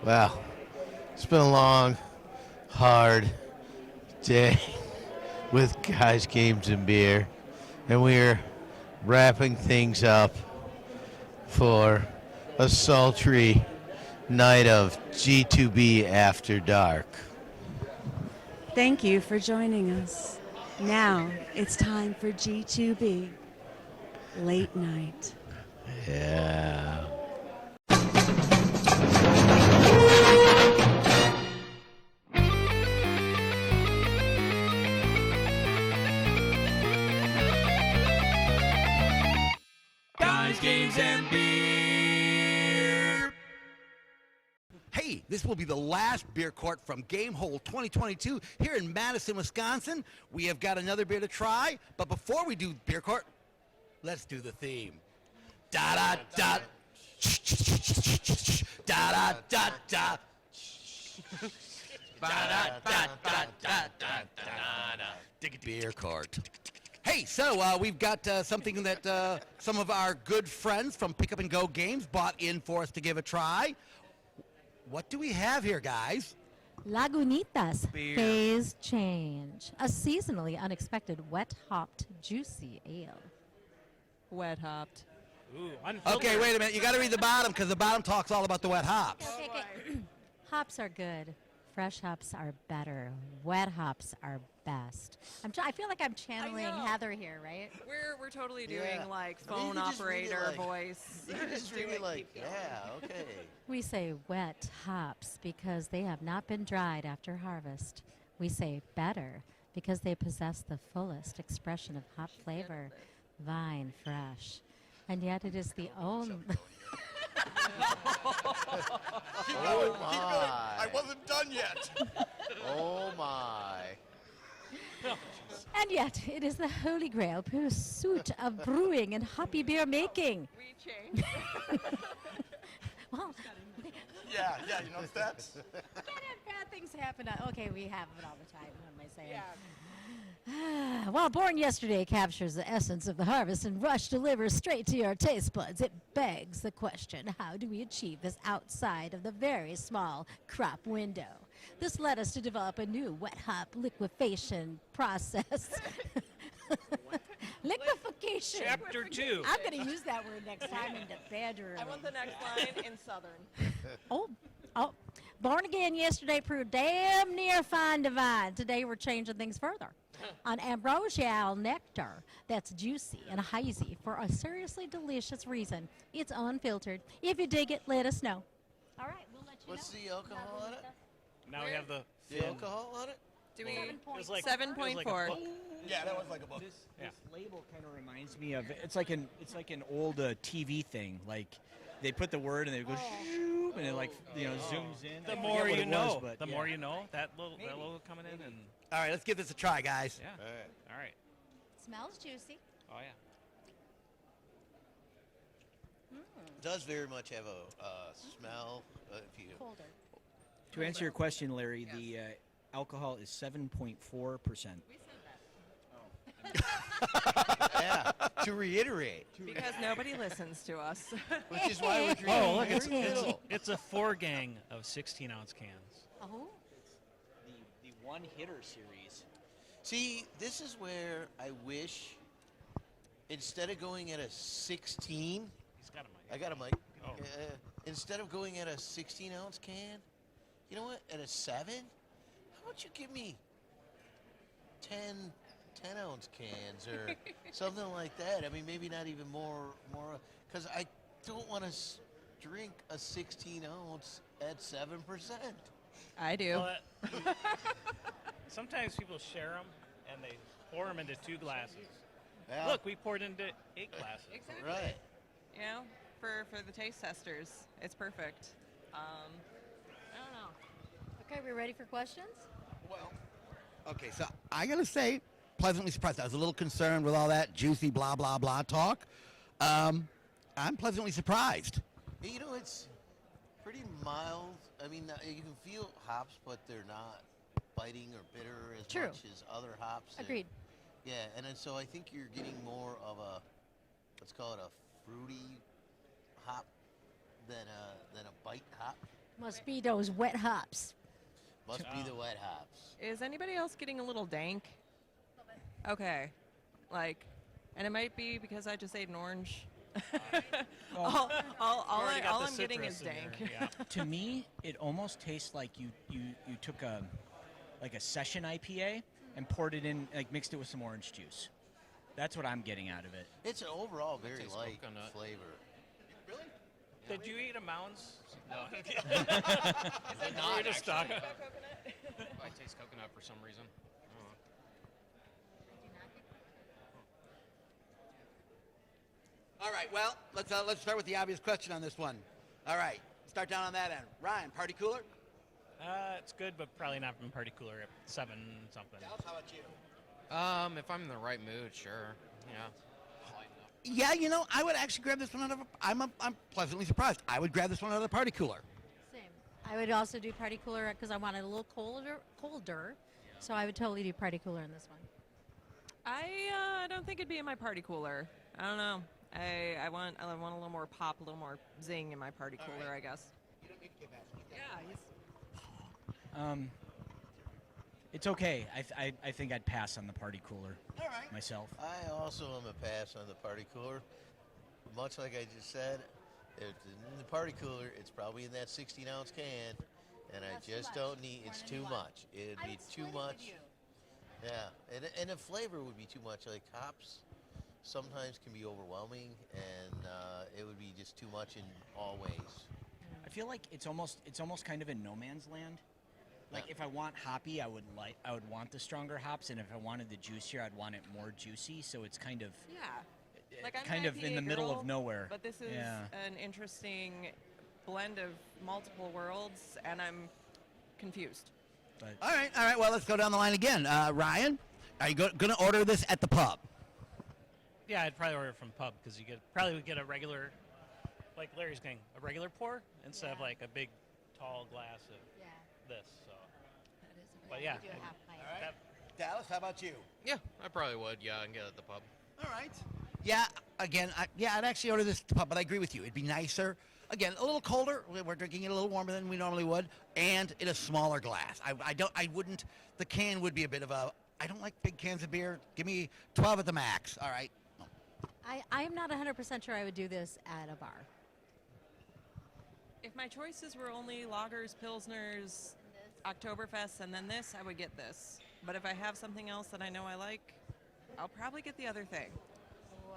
Well, it's been a long, hard day with guys, games, and beer, and we're wrapping things up for a sultry night of G2B after dark. Thank you for joining us. Now it's time for G2B Late Night. Yeah. Guys, games, and beer. Hey, this will be the last beer court from Game Hole 2022 here in Madison, Wisconsin. We have got another beer to try, but before we do beer court, let's do the theme. Da da da. Da da da da. Beer court. Hey, so we've got something that some of our good friends from Pick Up and Go Games bought in for us to give a try. What do we have here, guys? Lagunitas Beer. Phase Change, a seasonally unexpected wet hopped juicy ale. Wet hopped. Ooh, Okay, wait a minute. You got to read the bottom because the bottom talks all about the wet hops. Okay. Hops are good. Fresh hops are better. Wet hops are best. I feel like I'm channeling know. Heather here, right? We're totally doing Yeah. like I mean, you phone could just read it operator like- voice. You can just Do read it, it like, keep going. yeah, okay. We say wet hops because they have not been dried after harvest. We say better because they possess the fullest expression of hop flavor, vine fresh. And yet it is the only... Oh my. wasn't done yet. Oh my. And yet, it is the holy grail pursuit of brewing and hoppy beer making. We changed. Well, Yeah, you noticed that? bad things happen. Okay, we have it all the time. What am I saying? Yeah. While Born Yesterday captures the essence of the harvest and Rush delivers straight to your taste buds, it begs the question, how do we achieve this outside of the very small crop window? This led us to develop a new wet hop liquefaction process. Liquefaction. Chapter 2. I'm going to use that word next time in the bedroom. I want the next line in Southern. Oh, Born Again yesterday proved damn near fine divine. Today we're changing things further. An ambrosial nectar that's juicy and hazy for a seriously delicious reason. It's unfiltered. If you dig it, let us know. All right, we'll let you What's know. the alcohol on it? Now we have the The alcohol on it? Do we? It was like 7.4. Yeah, that was like a book. Yeah. This label kind of reminds me of it's like an old TV thing. Like they put the word and they go shoop, and it like zooms in. The I forget more what you it know. was, but The yeah. more you know. That logo coming in and All right, let's give this a try, guys. yeah. All right. Smells juicy. Oh yeah. Does very much have a smell. If you Colder. To answer your question, Larry, the alcohol is 7.4%. yeah. To reiterate, Because nobody listens to us. which is why we're drinking. Oh, look, very little. it's a 4-gang of 16-ounce cans. Oh, The one hitter series. See, this is where I wish, instead of going at a 16, He's got a mic. I got a mic. Oh. Instead of going at a 16-ounce can, you know what? At a 7, how about you give me 10-ounce cans or something like that? I mean, maybe not even more, because I don't want to drink a 16-ounce at 7%. I do. Well, sometimes people share them and they pour them into 2 glasses. Yeah, Look, we poured into 8 glasses. Exactly. right. You know, for the taste testers, it's perfect. I don't know. okay. We ready for questions? Well, okay, so I gotta say, pleasantly surprised. I was a little concerned with all that juicy blah blah blah talk. I'm pleasantly surprised. You know, it's pretty mild. I mean, you can feel hops, but they're not biting or bitter as True. much as other hops. Agreed. Yeah, and then, so I think you're getting more of a, let's call it a fruity hop than a bite hop. Must be those wet hops. Must be the wet hops. Is anybody else getting a little dank? Okay. Like, and it might be because I just ate an orange. all Already got the I'm getting is citrus in dank. there, yeah. To me, it almost tastes like you took a session IPA and poured it in, like mixed it with some orange juice. That's what I'm getting out of it. It's an overall very tastes light coconut. flavor. Did you eat a Mounds? No. not, We're just actually. talking. I taste coconut for some reason. I don't know. All right, well, let's start with the obvious question on this one. All right, start down on that end. Ryan, party cooler? It's good, but probably not from Party Cooler at 7 something. Dallas, how about you? If I'm in the right mood, sure. Yeah. Yeah, you know, I would actually grab this one out of. I'm pleasantly surprised. I would grab this one out of the party cooler. Same. I would also do Party Cooler because I want it a little colder. So I would totally do Party Cooler in this one. I don't think it'd be in my party cooler. I don't know. I want a little more pop, a little more zing in my party cooler, I guess. You don't need to give that. Yeah. It's okay. I think I'd pass on the party cooler All right. myself. I also am a pass on the party cooler. Much like I just said, if it's in the party cooler, it's probably in that 16-ounce can, and I just don't need. It's too much. It'd be too much. Yeah, and the flavor would be too much. Like hops, sometimes can be overwhelming, and it would be just too much in all ways. I feel like it's almost kind of in no man's land. Like Yeah. if I want hoppy, I would want the stronger hops, and if I wanted the juicier, I'd want it more juicy. So it's kind of Yeah. Like I'm kind an of in IPA the middle girl, of nowhere. But this is Yeah. an interesting blend of multiple worlds, and I'm confused. But All right. Well, let's go down the line again. Ryan, are you going to order this at the pub? Yeah, I'd probably order it from pub because you would get a regular, like Larry's getting, a regular pour instead of like a big, tall glass of this. So, but yeah, that- Dallas, how about you? Yeah, I probably would. Yeah, and get it at the pub. All right. Yeah, again, I'd actually order this at the pub, but I agree with you. It'd be nicer. Again, a little colder. We're drinking it a little warmer than we normally would, and in a smaller glass. I wouldn't. The can would be a bit of a. I don't like big cans of beer. Give me 12 at the max. All right. I am not 100% sure I would do this at a bar. If my choices were only lagers, pilsners, Oktoberfest, and then this, I would get this. But if I have something else that I know I like, I'll probably get the other thing. Oh,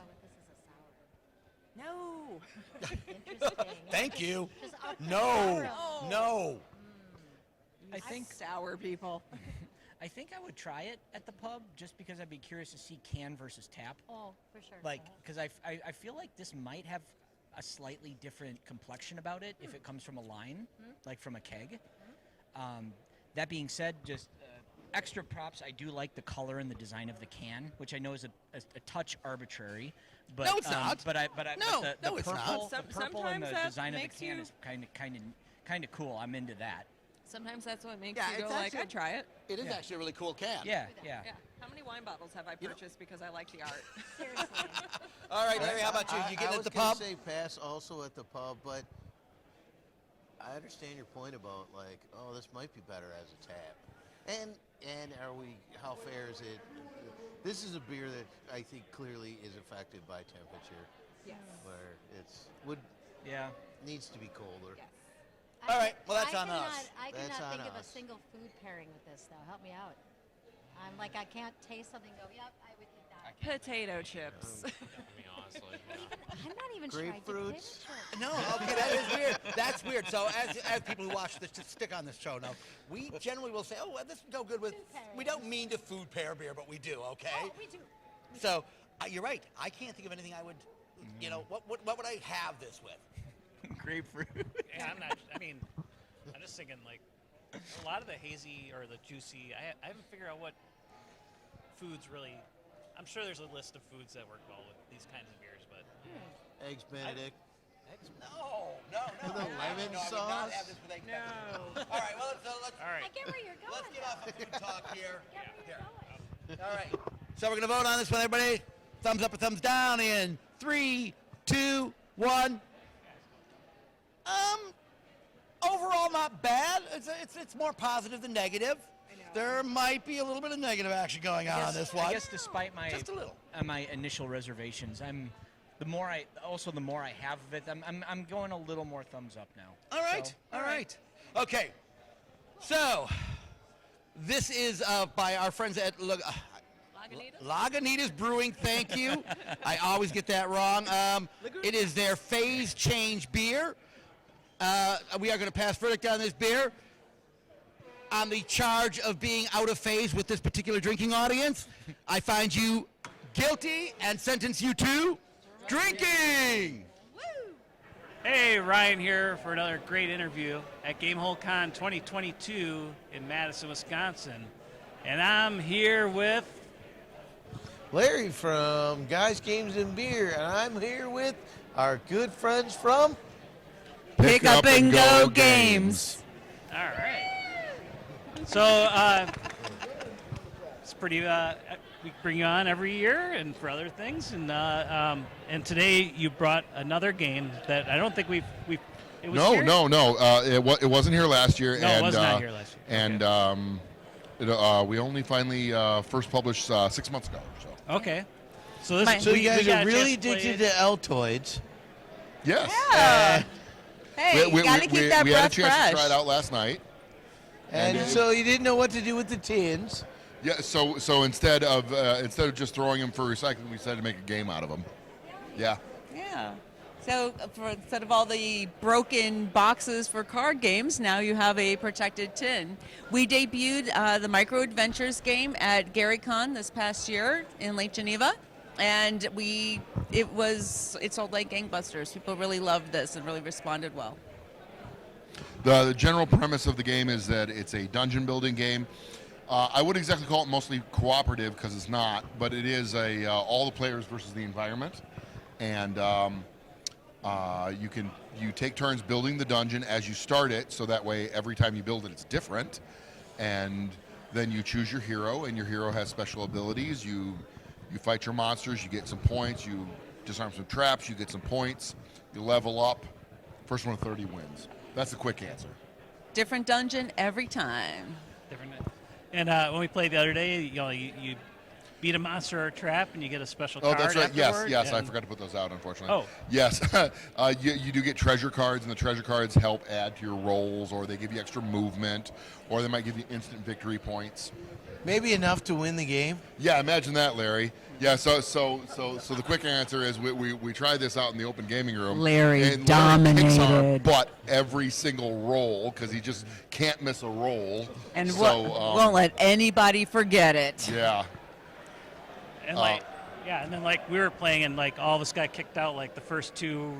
I think this is a sour. No. Interesting. Thank you. Just up the No. sour. No. I think Sour people. I think I would try it at the pub just because I'd be curious to see can versus tap. Oh, for sure. Like, because I feel like this might have a slightly different complexion about it if it comes from a line, like from a keg. That being said, just extra props. I do like the color and the design of the can, which I know is a touch arbitrary. But, No, it's not. But No, the no, it's not. purple, the purple and Sometimes the that design of the makes can you- is kind of cool. I'm into that. Sometimes that's what makes Yeah, you go it's like, actually- I'd try it. It is Yeah. actually a really cool can. Yeah. Yeah. How many wine bottles have I You know- purchased because I like the art? Seriously. All right, Larry, how about you? You I getting was at the gonna pub? say pass also at the pub, but I understand your point about like, oh, this might be better as a tap. And how fair is it? This is a beer that I think clearly is affected by temperature, Yes. where Yeah. needs to be colder. Yes. All right, well, that's I on cannot, us. I That's cannot on think of a us. single food pairing with this, though. Help me out. I'm like, I can't taste something and go, yep, I would eat that. Potato chips. I mean, honestly, yeah. I'm not even trying to Grapefruits? picture. No, okay, that is weird. That's weird. So as people who watch this, just stick on this show know, we generally will say, oh, well, this would go good with, we don't mean to food pair beer, but we do, okay? Oh, we do. So you're right. I can't think of anything I would, what would I have this with? Grapefruit. yeah, I'm just thinking like a lot of the hazy or the juicy. I haven't figured out what foods really. I'm sure there's a list of foods that work well with these kinds of beers, but Eggs Benedict. No. With a lemon I would not sauce? have this with egg No. pepper. All right, well, let's all right. I get where you're going. let's get off of food talk here. I get where you're going. All right. So we're gonna vote on this one, everybody. Thumbs up or thumbs down in 3, 2, 1. overall not bad. It's more positive than negative. There might be a little bit of negative action going on on this one. I guess despite my just a little. My initial reservations, the more I have of it, I'm going a little more thumbs up now. All right, So, all right. Okay, so this is by our friends at Lagunitas Brewing. Thank you. I always get that wrong. It is their phase change beer. We are going to pass verdict on this beer on the charge of being out of phase with this particular drinking audience. I find you guilty and sentence you to drinking. Hey, Ryan here for another great interview at Gamehole Con 2022 in Madison, Wisconsin. And I'm here with Larry from Guys, Games, and Beer, and I'm here with our good friends from Pick Up and Go Games. All right. So it's pretty. We bring you on every year and for other things, and today you brought another game that I don't think we've. It was No, here? no. It wasn't here last year. No, it was not here last year. And we only finally first published 6 months ago. So. Okay. So this. So you guys got are a really chance to play addicted it. to Altoids. Yes. Yeah. Hey, you gotta keep that we had a breath chance fresh. to try it out last night. And so you didn't know what to do with the tins. Yeah. So instead of just throwing them for recycling, we decided to make a game out of them. Yeah. Yeah. So instead of all the broken boxes for card games, now you have a protected tin. We debuted the Micro Adventures game at GaryCon this past year in Lake Geneva, and it sold like gangbusters. People really loved this and really responded well. The general premise of the game is that it's a dungeon building game. I wouldn't exactly call it mostly cooperative because it's not, but it is all the players versus the environment, and you take turns building the dungeon as you start it, so that way every time you build it, it's different, and then you choose your hero, and your hero has special abilities. You fight your monsters, you get some points. You disarm some traps, you get some points. You level up. First one to 30 wins. That's the quick answer. Different dungeon every time. Different. And when we played the other day, you beat a monster or a trap, and you get a special Oh, card. that's right. Yes, afterward, yes. I and- forgot to put those out, unfortunately. Oh. Yes. You do get treasure cards, and the treasure cards help add to your rolls, or they give you extra movement, or they might give you instant victory points. Maybe enough to win the game. Yeah, imagine that, Larry. Yeah, so the quick answer is we tried this out in the open gaming room. Larry and Larry kicks our dominated. butt every single roll because he just can't miss a roll. And so, won't let anybody forget it. Yeah. And and then we were playing, and all of us got kicked out the first two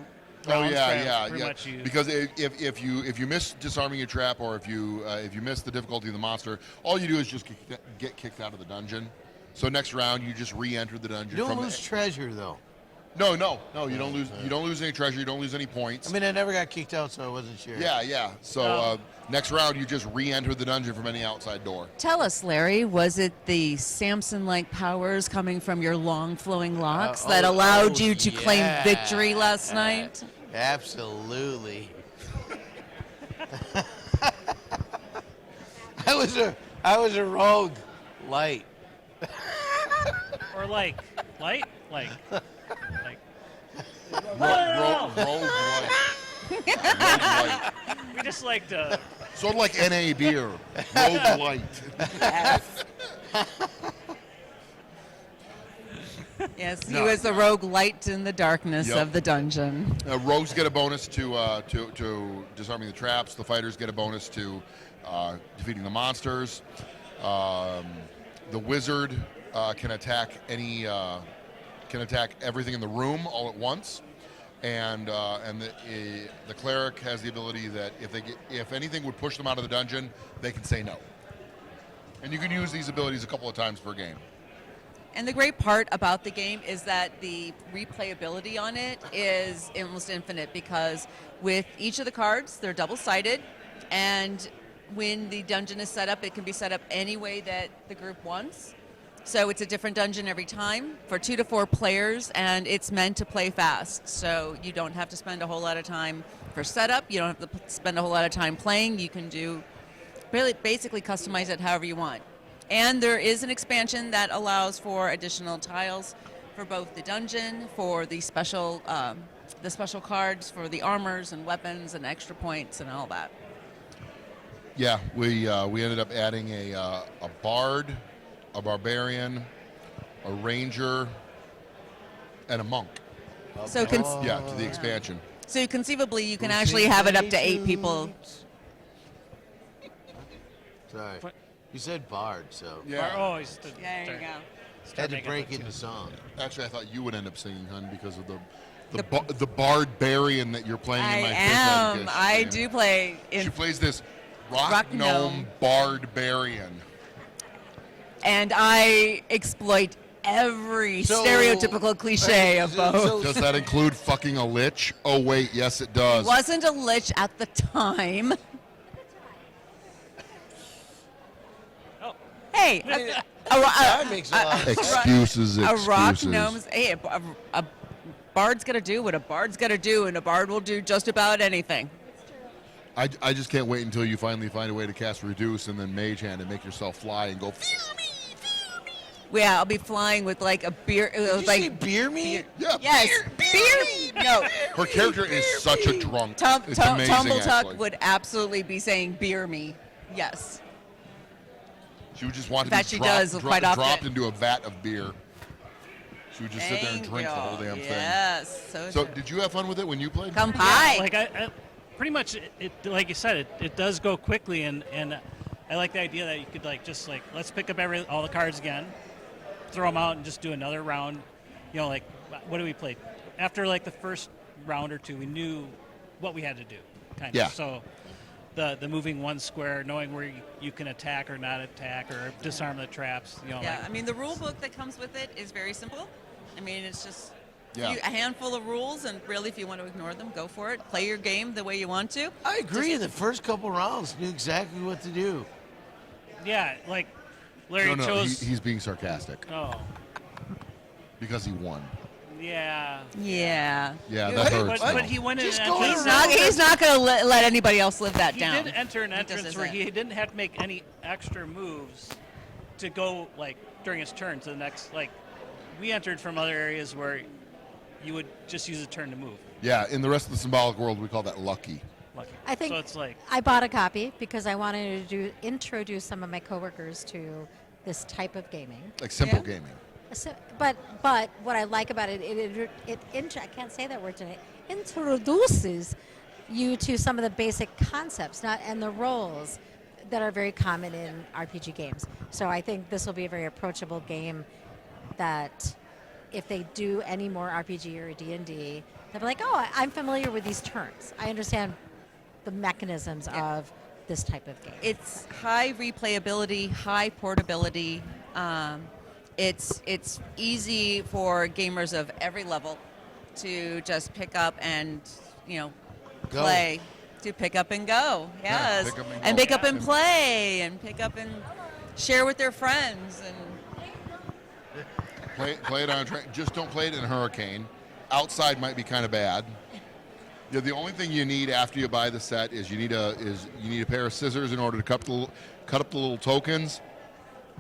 Oh rounds. yeah. Pretty much you. Because if you miss disarming your trap, or if you miss the difficulty of the monster, all you do is just get kicked out of the dungeon. So next round you just re-enter the dungeon. You don't lose treasure though. No, you don't lose. You don't lose any treasure. You don't lose any points. I mean, I never got kicked out, so I wasn't sure. Yeah. So next round you just re-enter the dungeon from any outside door. Tell us, Larry, was it the Samson-like powers coming from your long flowing locks that allowed you to claim victory last night? Absolutely. I was a rogue light. Or light. Rogue light. We just like to. Sort of like NA beer. Rogue light. Yes, he No. was the rogue light in the darkness Yep. of the dungeon. Rogues get a bonus to disarming the traps. The fighters get a bonus to defeating the monsters. The wizard can attack everything in the room all at once, and the cleric has the ability that if anything would push them out of the dungeon, they can say no. And you can use these abilities a couple of times per game. And the great part about the game is that the replayability on it is almost infinite, because with each of the cards, they're double-sided, and when the dungeon is set up, it can be set up any way that the group wants. So it's a different dungeon every time for 2 to 4 players, and it's meant to play fast. So you don't have to spend a whole lot of time for setup. You don't have to spend a whole lot of time playing. You can basically customize it however you want. And there is an expansion that allows for additional tiles for both the dungeon, for the special cards, for the armors and weapons and extra points and all that. Yeah, we ended up adding a bard, a barbarian, a ranger, and a monk. So To the expansion. So conceivably, you can actually have it up to 8 people. Sorry. You said bard, so. Yeah. Oh, he's There you go. Had to break into song. Actually, I thought you would end up singing, hun, because of the barbarian that you're playing in my fifth edition. I do play. She plays this rock gnome barbarian. And I exploit every stereotypical cliche of both. Does that include fucking a lich? Oh, wait, yes, it does. Wasn't a lich at the time. Hey, that makes a lot of sense. Excuses. A rock gnome's. Hey, a bard's got to do what a bard's got to do, and a bard will do just about anything. I just can't wait until you finally find a way to cast Reduce and then Mage Hand and make yourself fly and go. Yeah, I'll be flying with like a beer. Did you say beer me? Yeah. Yes, beer. No. Her character is such a drunk. It's amazing, Tumbletuck actually. would absolutely be saying beer me. Yes. She would just want to That be she does quite often. dropped into a vat of beer. She would just sit there and drink the whole damn thing. Yes. So did you have fun with it when you played? Come pie. Like I pretty much it like you said, it does go quickly, and I like the idea that you could let's pick up all the cards again, throw them out, and just do another round. You know, like what do we play? After like the first round or two, we knew what we had to do, kind Yeah. of. So the moving one square, knowing where you can attack or not attack or disarm the traps. You know, Yeah, I mean the rule book that comes with it is very simple. I mean it's just Yeah. a handful of rules, and really if you want to ignore them, go for it. Play your game the way you want to. I agree. In the first couple rounds, knew exactly what to do. yeah, like Larry No, chose. he's being sarcastic Oh, because he won. yeah. Yeah. Yeah, that hurts. But he went in Just an go entrance. He's not going to let anybody else live that He down. did enter an He just entrance where isn't. he didn't have to make any extra moves to go like during his turn to the next. Like we entered from other areas where you would just use a turn to move. Yeah, in the rest of the symbolic world, we call that lucky. Lucky. I think so. It's like I bought a copy because I wanted to introduce some of my coworkers to this type of gaming. Like simple Yeah. gaming. So, but what I like about it, I can't say that word today. Introduces you to some of the basic concepts, and the roles that are very common in RPG games. So I think this will be a very approachable game. That if they do any more RPG or D&D, they'll be like, oh, I'm familiar with these terms. I understand the mechanisms of this type of game. It's high replayability, high portability. It's easy for gamers of every level to just pick up and Go. play. To pick up and go, Yeah, yes, pick up and and go. pick up and play, and pick up and share with their friends, and Play it on a train. Just don't play it in a hurricane. Outside might be kind of bad. Yeah, the only thing you need after you buy the set is you need a pair of scissors in order to cut up the little tokens.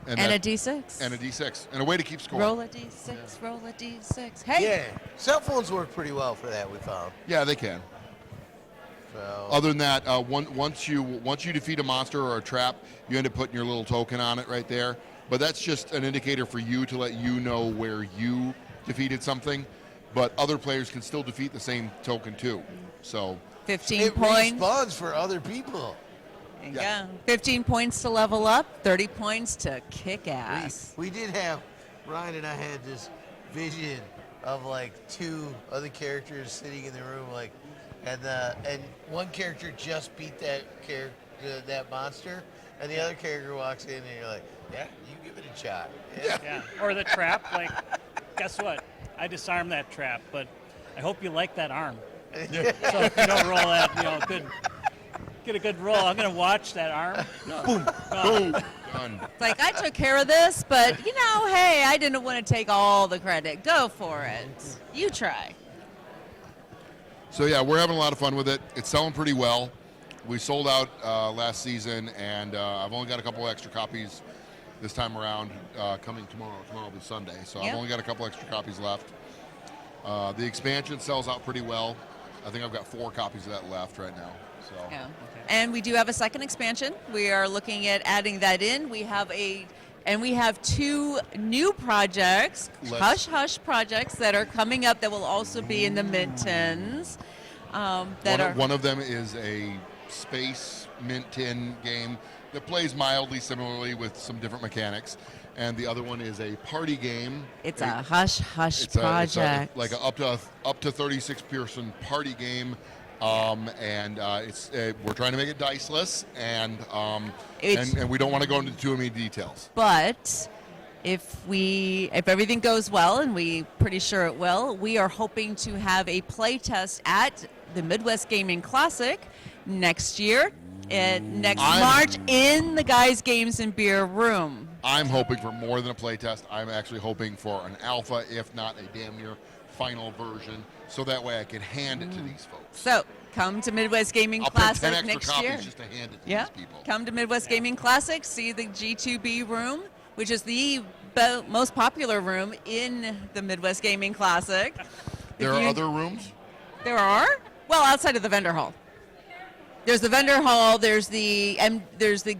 a D6. And a D6. And a way to keep score. Roll a D6. Roll a D6. Hey. Yeah, cell phones work pretty well for that. We found. Yeah, they can. So Other than that, once you defeat a monster or a trap, you end up putting your little token on it right there. But that's just an indicator for you to let you know where you defeated something. But other players can still defeat the same token too. So 15 it points. respawns for other people. Yeah. 15 points to level up, 30 points to kick ass. We did have, Ryan and I had this vision of like 2 other characters sitting in the room, like, and one character just beat that monster, and the other character walks in and you're like, yeah, you give it a shot. yeah. Or the trap. Like, guess what? I disarmed that trap, but I hope you like that arm. So if you don't roll that, good Get a good roll. I'm gonna watch that arm. Boom. Boom. Done. It's like, I took care of this, but, hey, I didn't want to take all the credit. Go for it. You try. So yeah, we're having a lot of fun with it. It's selling pretty well. We sold out last season, and I've only got a couple extra copies this time around. Coming tomorrow. Tomorrow will be Sunday, so I've only got a couple extra copies left. The expansion sells out pretty well. I think I've got 4 copies of that left right now. So. Yeah. And we do have a second expansion. We are looking at adding that in. We have 2 new projects, Hush Hush projects, that are coming up that will also be in the Mint 10s. One of them is a space Mint 10 game that plays mildly similarly with some different mechanics, and the other one is a party game. It's a Hush Hush project. Like a up to 36-person party game. We're trying to make it diceless, and we don't want to go into too many details. But if everything goes well, and we're pretty sure it will, we are hoping to have a play test at the Midwest Gaming Classic next year, March, in the Guys Games and Beer room. I'm hoping for more than a play test. I'm actually hoping for an alpha, if not a damn near final version, so that way I can hand it to these folks. So come to Midwest Gaming I'll Classic print 10 extra next copies year. just to hand it to Yeah, these people. come to Midwest Gaming Classic, see the G2B room, which is the most popular room in the Midwest Gaming Classic. There are other rooms? There are? Well, outside of the vendor hall. There's the vendor hall, there's the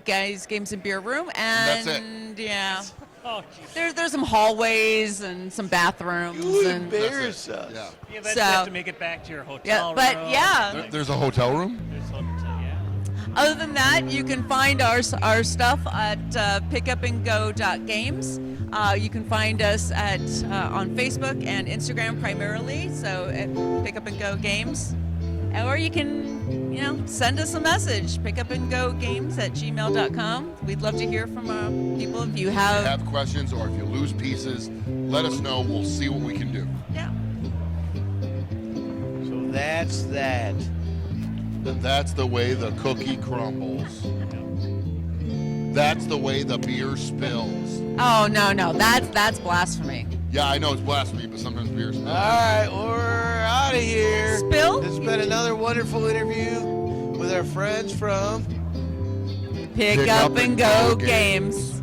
Guys Games and Beer room, and that's it. Yeah. Oh, There's some hallways and some bathrooms. You and embarrass us. Yeah. You eventually have to make it back to your hotel room. But yeah. There's a hotel room? There's hotel, yeah. Other than that, you can find our stuff at pickupandgo.games. You can find us on Facebook and Instagram primarily, so at Pick Up and Go Games. Or you can, send us a message, pickupandgogames@gmail.com. We'd love to hear from people if you have questions, or if you lose pieces, let us know. We'll see what we can do. Yeah. So that's that. And that's the way the cookie crumbles. That's the way the beer spills. Oh, no, that's blasphemy. Yeah, I know it's blasphemy, but sometimes beer spills. All right, we're out of here. Spill? It's been another wonderful interview with our friends from Pick Up and Go Games.